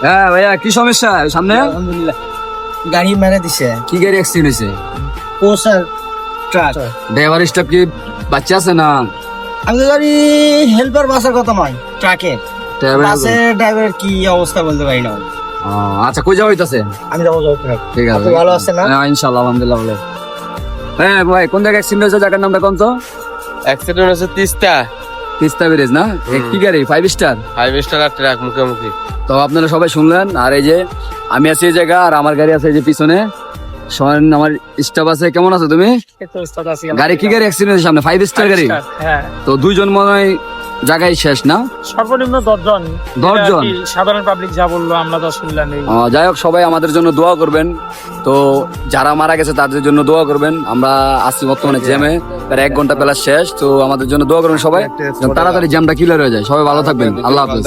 হ্যাঁ ভাইয়া, কি সমস্যা সামনে? গাড়ি মেরে দিছে। কি গাড়ি অ্যাক্সিডেন্ট হয়েছে? পোসার ট্রাক। ড্রাইভার স্টাফ কি বাচ্চা আছে না? আমি গাড়ি হেল্পার বাসের কথা নয়, ট্রাকের বাসের ড্রাইভারের কি অবস্থা বলতে পারি না। আচ্ছা, কই যাওয়া হইতাছে? আমি যাবো। ঠিক আছে, আপনি ভালো আছেন না? হ্যাঁ ইনশাআল্লাহ, আলহামদুলিল্লাহ ভালো। হ্যাঁ ভাই, কোন জায়গায় অ্যাক্সিডেন্ট হয়েছে? জায়গার নামটা কোন? তো অ্যাক্সিডেন্ট হয়েছে তিস্তা ব্রিজ না? কি গাড়ি? 5 স্টার? 5 স্টার আর ট্রাক মুখোমুখি। তো আপনারা সবাই শুনলেন। আর এই যে আমি আছি এই জায়গা, আর আমার গাড়ি আছে এই যে পিছনে, শোনেন আমার স্টাফ আছে। কেমন আছো তুমি? গাড়ি কি গাড়ি অ্যাক্সিডেন্ট হয়েছে সামনে? 5 স্টার গাড়ি। হ্যাঁ, তো 2 জন মনে হয় জায়গায় শেষ না? সর্বনিম্ন 10 জন। 10 জন? সাধারণ পাবলিক যা বললো আমরা তো শুনলাম। যাই হোক, সবাই আমাদের জন্য দোয়া করবেন। তো যারা মারা গেছে তাদের জন্য দোয়া করবেন। আমরা আসছি বর্তমানে জ্যামে, তার 1 ঘন্টা প্লাস শেষ। তো আমাদের জন্য দোয়া করবেন সবাই, তাড়াতাড়ি জ্যামটা ক্লিয়ার হয়ে যায়। সবাই ভালো থাকবেন, আল্লাহ হাফেজ।